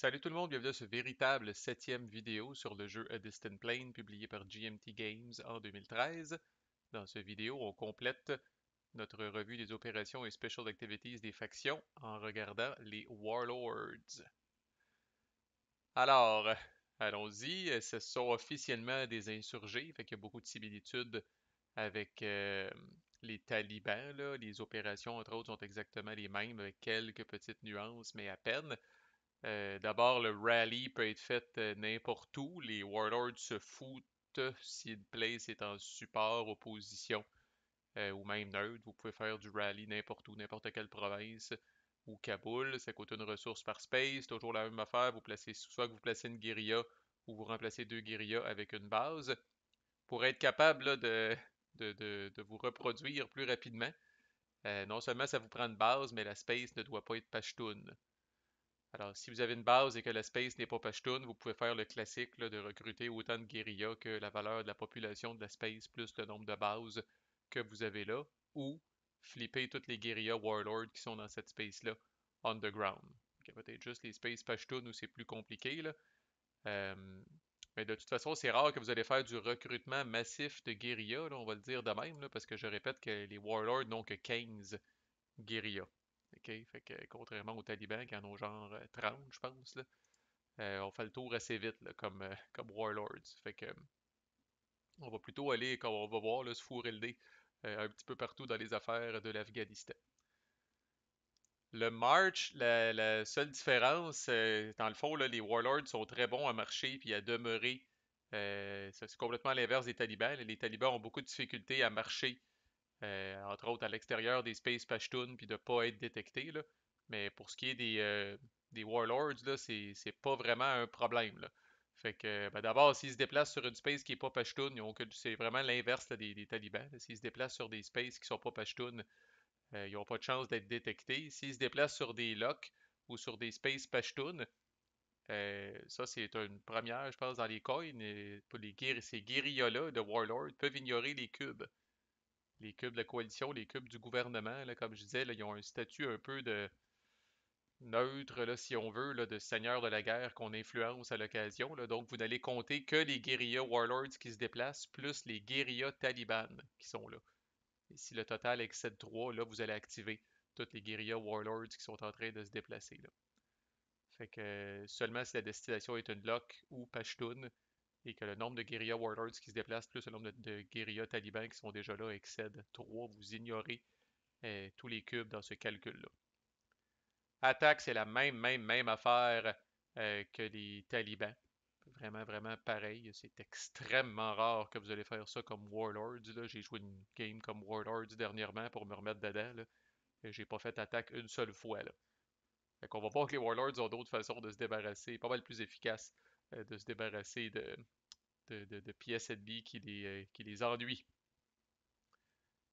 Salut tout le monde, bienvenue à ce véritable septième vidéo sur le jeu A Distant Plane publié par GMT Games en 2013. Dans cette vidéo, on complète notre revue des opérations et special activities des factions en regardant les Warlords. Alors, allons-y, ce sont officiellement des insurgés, fait qu'il y a beaucoup de similitudes avec les talibans, là. Les opérations, entre autres, sont exactement les mêmes, avec quelques petites nuances, mais à peine. D'abord, le rally peut être fait n'importe où. Les Warlords se foutent si une place est en support, opposition ou même neutre. Vous pouvez faire du rally n'importe où, n'importe quelle province ou Kaboul. Ça coûte une ressource par space. Toujours la même affaire. Vous placez soit que vous placez une guérilla ou vous remplacez deux guérillas avec une base. Pour être capable là, de vous reproduire plus rapidement, non seulement ça vous prend une base, mais la space ne doit pas être Pashtun. Alors, si vous avez une base et que la space n'est pas Pashtun, vous pouvez faire le classique là, de recruter autant de guérillas que la valeur de la population de la space plus le nombre de bases que vous avez là, ou flipper toutes les guérillas Warlord qui sont dans cette space-là underground. Donc, peut-être juste les spaces Pashtun où c'est plus compliqué, là. Euh, mais de toute façon, c'est rare que vous allez faire du recrutement massif de guérillas, là, on va le dire de même, là, parce que je répète que les Warlords n'ont que 15 guérilla. OK? Fait que contrairement aux talibans qui en ont genre 30, je pense, là, on fait le tour assez vite là, comme Warlords. Fait que on va plutôt aller, comme on va voir, là, se fourrer le nez un petit peu partout dans les affaires de l'Afghanistan. Le March, la seule différence, dans le fond, là, les Warlords sont très bons à marcher puis à demeurer. Ça, c'est complètement l'inverse des talibans. Les talibans ont beaucoup de difficultés à marcher entre autres à l'extérieur des Space Pashtun, puis de pas être détecté, là. Mais pour ce qui est des Warlords, là, c'est pas vraiment un problème, là. Fait que, ben d'abord, s'ils se déplacent sur une space qui est pas Pashtun, c'est vraiment l'inverse là, des talibans. S'ils se déplacent sur des spaces qui sont pas Pashtun, ils n'ont pas de chance d'être détectés. S'ils se déplacent sur des locks ou sur des spaces Pashtun, ça c'est une première, je pense, dans les coins. Pour ces guérillas-là de Warlord peuvent ignorer les cubes de la coalition, les cubes du gouvernement, là, comme je disais, là, ils ont un statut un peu de neutre, là, si on veut, là, de seigneur de la guerre qu'on influence à l'occasion. Là. Donc, vous n'allez compter que les guérillas warlords qui se déplacent, plus les guérillas talibans qui sont là. Et si le total excède 3, là, vous allez activer toutes les guérillas warlords qui sont en train de se déplacer. Là. Fait que seulement si la destination est une lock ou Pashtun et que le nombre de guérillas warlords qui se déplacent plus le nombre de guérillas talibans qui sont déjà là excède 3, vous ignorez tous les cubes dans ce calcul-là. Attaque, c'est la même affaire que les talibans. Vraiment, vraiment pareil. C'est extrêmement rare que vous allez faire ça comme Warlords. Là. J'ai joué une game comme Warlords dernièrement pour me remettre dedans. Là. Et j'ai pas fait attaque une seule fois. Là. Fait qu'on va voir que les Warlords ont d'autres façons de se débarrasser, pas mal plus efficaces de se débarrasser de pièces ennemies qui les ennuient.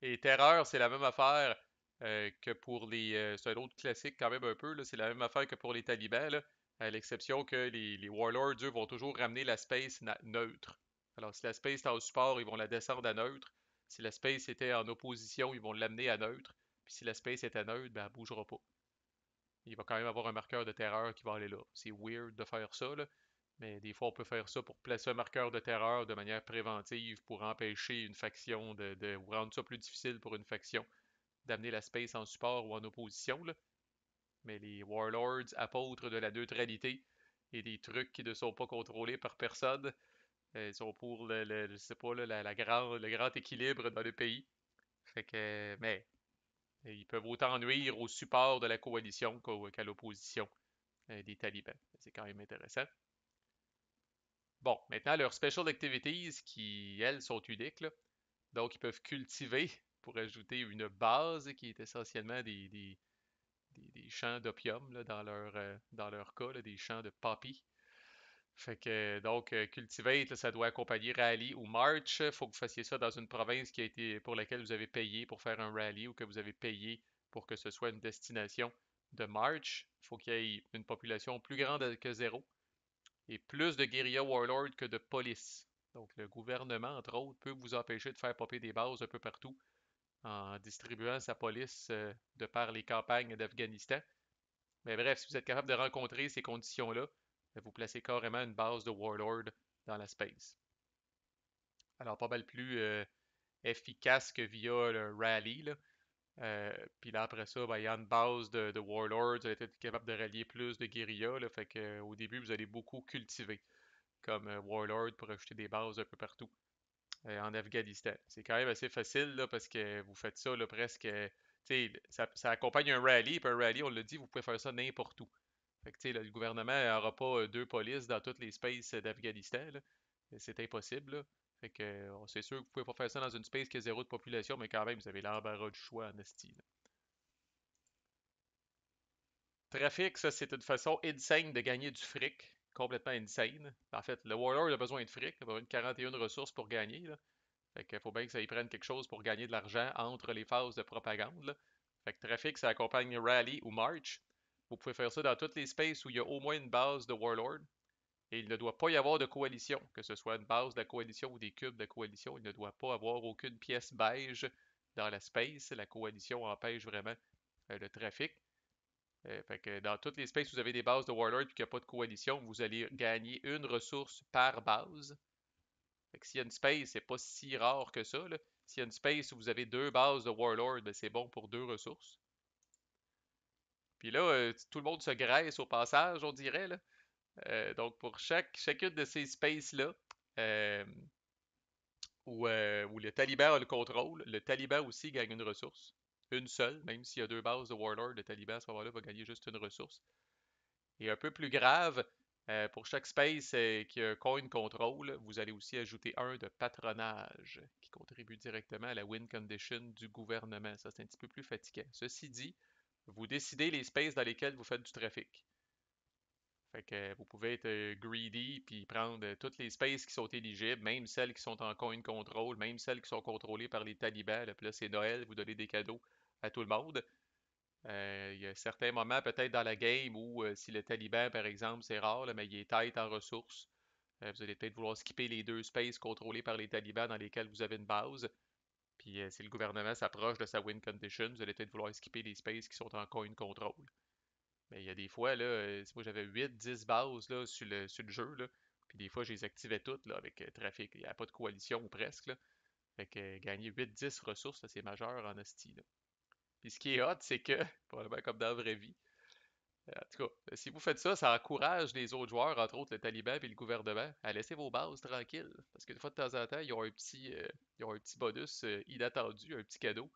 Et Terreur, c'est la même affaire que pour les. C'est un autre classique quand même un peu, là. C'est la même affaire que pour les talibans, là, à l'exception que les Warlords, eux, vont toujours ramener la space neutre. Alors, si la space est en support, ils vont la descendre à neutre. Si la space était en opposition, ils vont l'amener à neutre. Puis si la space était neutre, ben, elle bougera pas. Il va quand même avoir un marqueur de terreur qui va aller là. C'est weird de faire ça, là. Mais des fois, on peut faire ça pour placer un marqueur de terreur de manière préventive pour empêcher une faction ou rendre ça plus difficile pour une faction d'amener la space en support ou en opposition. Là. Mais les Warlords, apôtres de la neutralité et des trucs qui ne sont pas contrôlés par personne, sont pour je sais pas, là, le grand équilibre dans le pays. Fait que, mais ils peuvent autant nuire au support de la coalition qu'à l'opposition des talibans. C'est quand même intéressant. Bon, maintenant, leurs special activities qui, elles, sont uniques, là. Donc, ils peuvent cultiver pour ajouter une base qui est essentiellement des champs d'opium là, dans leur cas, là, des champs de poppy. Fait que donc Cultivate, là, ça doit accompagner Rally ou March. Il faut que vous fassiez ça dans une province qui a été pour laquelle vous avez payé pour faire un rally ou que vous avez payé pour que ce soit une destination de March. Il faut qu'il y ait une population plus grande que zéro et plus de guérilla warlords que de police. Donc le gouvernement, entre autres, peut vous empêcher de faire popper des bases un peu partout en distribuant sa police de par les campagnes d'Afghanistan Mais bref, si vous êtes capable de rencontrer ces conditions-là, vous placez carrément une base de Warlord dans la space. Alors, pas mal plus efficace que via le rally, là. Puis là, après ça, ben, il y a une base de Warlords, vous allez être capable de rallier plus de guérillas, là, fait que, au début, vous allez beaucoup cultiver comme Warlord pour ajouter des bases un peu partout en Afghanistan. C'est quand même assez facile là, parce que vous faites ça là, presque. Ça accompagne un rallye, puis un rallye, on l'a dit, vous pouvez faire ça n'importe où. Fait que, le gouvernement n'aura pas deux polices dans toutes les spaces d'Afghanistan. Là. C'est impossible. Là. Fait que c'est sûr que vous pouvez pas faire ça dans une space qui a zéro de population, mais quand même, vous avez l'embarras du choix en esti. Là. Trafic, ça, c'est une façon insane de gagner du fric. Complètement insane. En fait, le Warlord a besoin de fric, il a besoin de 41 ressources pour gagner. Là. Fait qu'il faut bien que ça y prenne quelque chose pour gagner de l'argent entre les phases de propagande. Là. Fait que trafic, ça accompagne Rally ou March. Vous pouvez faire ça dans toutes les spaces où il y a au moins une base de Warlord. Et il ne doit pas y avoir de coalition, que ce soit une base de la coalition ou des cubes de la coalition. Il ne doit pas avoir aucune pièce beige dans la space. La coalition empêche vraiment le trafic. Fait que dans toutes les spaces où vous avez des bases de Warlord et qu'il n'y a pas de coalition, vous allez gagner une ressource par base. Fait que s'il y a une space, c'est pas si rare que ça. Là. S'il y a une space où vous avez deux bases de Warlord, ben c'est bon pour deux ressources. Puis là, tout le monde se graisse au passage, on dirait. Là. Donc pour chacune de ces spaces-là, euh, où le Taliban a le contrôle, le Taliban aussi gagne une ressource. Une seule, même s'il y a deux bases de Warlord, le Taliban à ce moment-là va gagner juste une ressource. Et un peu plus grave, pour chaque space qui a un coin control, vous allez aussi ajouter un de patronage qui contribue directement à la win condition du gouvernement. Ça, c'est un petit peu plus fatigant. Ceci dit, vous décidez les spaces dans lesquels vous faites du trafic. Fait que vous pouvez être greedy puis prendre toutes les spaces qui sont éligibles, même celles qui sont en coin control, même celles qui sont contrôlées par les talibans. Là, puis là, c'est Noël, vous donnez des cadeaux à tout le monde. Il y a certains moments peut-être dans la game où si le Taliban, par exemple, c'est rare, là, mais il est tight en ressources. Vous allez peut-être vouloir skipper les deux spaces contrôlés par les talibans dans lesquels vous avez une base. Puis si le gouvernement s'approche de sa win condition, vous allez peut-être vouloir skipper les spaces qui sont en coin control. Mais il y a des fois, là, moi j'avais 8-10 bases là, sur le jeu, là, puis des fois je les activais toutes là, avec trafic. Il n'y a pas de coalition ou presque. Là. Fait que gagner 8-10 ressources, là, c'est majeur en asti. Là. Puis ce qui est hot, c'est que, probablement comme dans la vraie vie, en tout cas, si vous faites ça, ça encourage les autres joueurs, entre autres le Taliban et le gouvernement, à laisser vos bases tranquilles. Parce que de fois de temps en temps, ils ont un petit bonus inattendu, un petit cadeau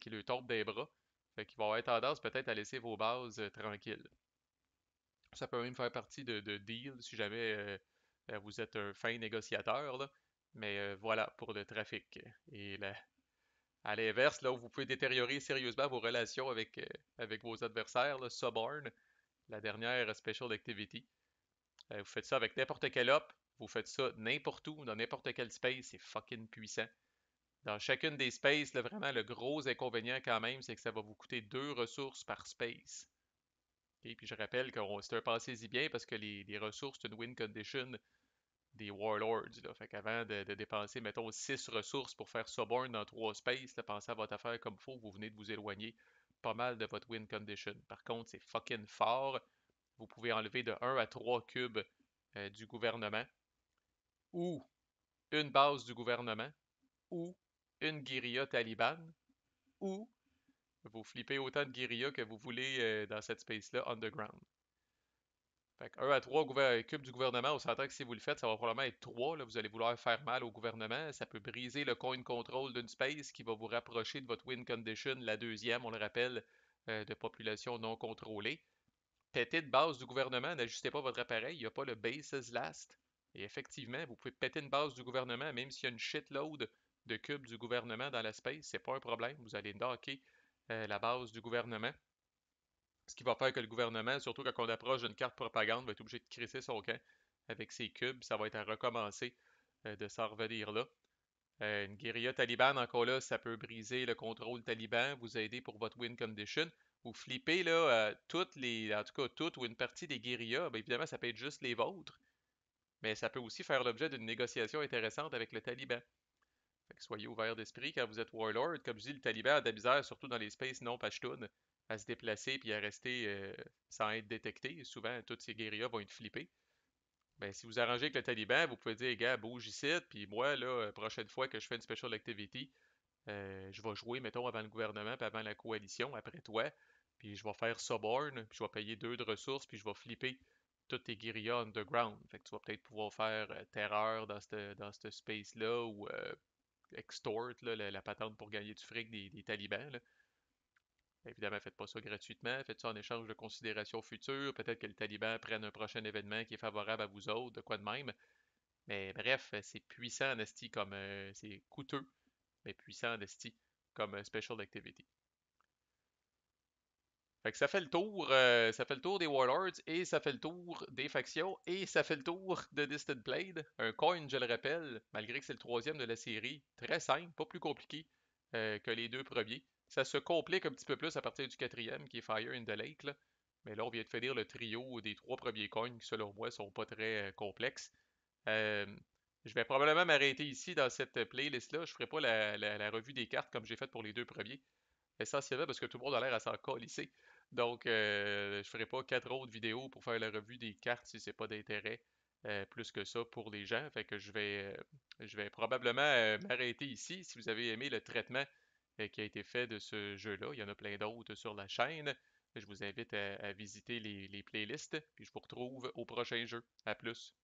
qui leur tombe des bras. Fait qu'ils vont avoir tendance peut-être à laisser vos bases tranquilles. Ça peut même faire partie de deal si jamais vous êtes un fin négociateur, là. Mais voilà pour le trafic. Et à l'inverse, là où vous pouvez détériorer sérieusement vos relations avec vos adversaires, là, Suborn, la dernière Special Activity. Vous faites ça avec n'importe quel op, vous faites ça n'importe où, dans n'importe quel space, c'est fucking puissant. Dans chacune des spaces, là, vraiment, le gros inconvénient quand même, c'est que ça va vous coûter deux ressources par space. Et puis je rappelle que c'est un passez-y bien parce que les ressources, c'est une win condition des Warlords. Là. Fait qu'avant de dépenser, mettons, 6 ressources pour faire Suborn dans 3 spaces, là, pensez à votre affaire comme faut, vous venez de vous éloigner pas mal de votre win condition. Par contre, c'est fucking fort. Vous pouvez enlever de 1 à 3 cubes du gouvernement, ou une base du gouvernement, ou une guérilla talibane, ou vous flippez autant de guérillas que vous voulez dans cette space-là underground. Fait que 1 à 3 cubes du gouvernement, on s'entend que si vous le faites, ça va probablement être 3. Là, vous allez vouloir faire mal au gouvernement. Ça peut briser le coin control d'une space qui va vous rapprocher de votre win condition, la deuxième, on le rappelle, de population non contrôlée. Péter de base du gouvernement, n'ajustez pas votre appareil, il n'y a pas le bases last. Et effectivement, vous pouvez péter une base du gouvernement, même s'il y a une shitload de cubes du gouvernement dans la space, c'est pas un problème. Vous allez knocker la base du gouvernement. Ce qui va faire que le gouvernement, surtout quand on approche d'une carte propagande, va être obligé de crisser son camp avec ses cubes. Ça va être à recommencer de s'en revenir là. Une guérilla talibane, encore là, ça peut briser le contrôle taliban, vous aider pour votre win condition. Vous flippez là, en tout cas toutes ou une partie des guérillas, bien évidemment, ça peut être juste les vôtres, mais ça peut aussi faire l'objet d'une négociation intéressante avec le taliban. Fait que soyez ouverts d'esprit quand vous êtes warlord. Comme je dis, le taliban a de la misère, surtout dans les spaces non pashtuns, à se déplacer puis à rester sans être détecté. Souvent, toutes ces guérillas vont être flippées. Ben, si vous arrangez avec le taliban, vous pouvez dire, gars, bouge ici, puis moi, là, prochaine fois que je fais une special activity, je vais jouer, mettons, avant le gouvernement, puis avant la coalition, après toi, puis je vais faire suborn, puis je vais payer deux de ressources, puis je vais flipper toutes tes guérillas underground. Fait que tu vas peut-être pouvoir faire terreur dans ce space-là, ou extort, là, la patente pour gagner du fric des talibans, là. Évidemment, faites pas ça gratuitement, faites ça en échange de considérations futures. Peut-être que le Taliban prenne un prochain événement qui est favorable à vous autres, de quoi de même. Mais bref, c'est puissant en esti comme c'est coûteux, mais puissant en esti comme special activity. Fait que ça fait le tour des Warlords et ça fait le tour des factions et ça fait le tour de Distant Blade. Un coin, je le rappelle, malgré que c'est le troisième de la série, très simple, pas plus compliqué que les deux premiers. Ça se complique un petit peu plus à partir du quatrième qui est Fire in the Lake, là. Mais là, on vient de finir le trio des trois premiers coins qui, selon moi, sont pas très complexes. Euh, je vais probablement m'arrêter ici dans cette playlist-là. Je ferai pas la revue des cartes comme j'ai fait pour les deux premiers. Essentiellement parce que tout le monde a l'air à s'en calisser. Donc, je ferai pas quatre autres vidéos pour faire la revue des cartes si c'est pas d'intérêt plus que ça pour les gens. Fait que je vais probablement m'arrêter ici. Si vous avez aimé le traitement qui a été fait de ce jeu-là, il y en a plein d'autres sur la chaîne. Je vous invite à visiter les playlists. Puis je vous retrouve au prochain jeu. À plus.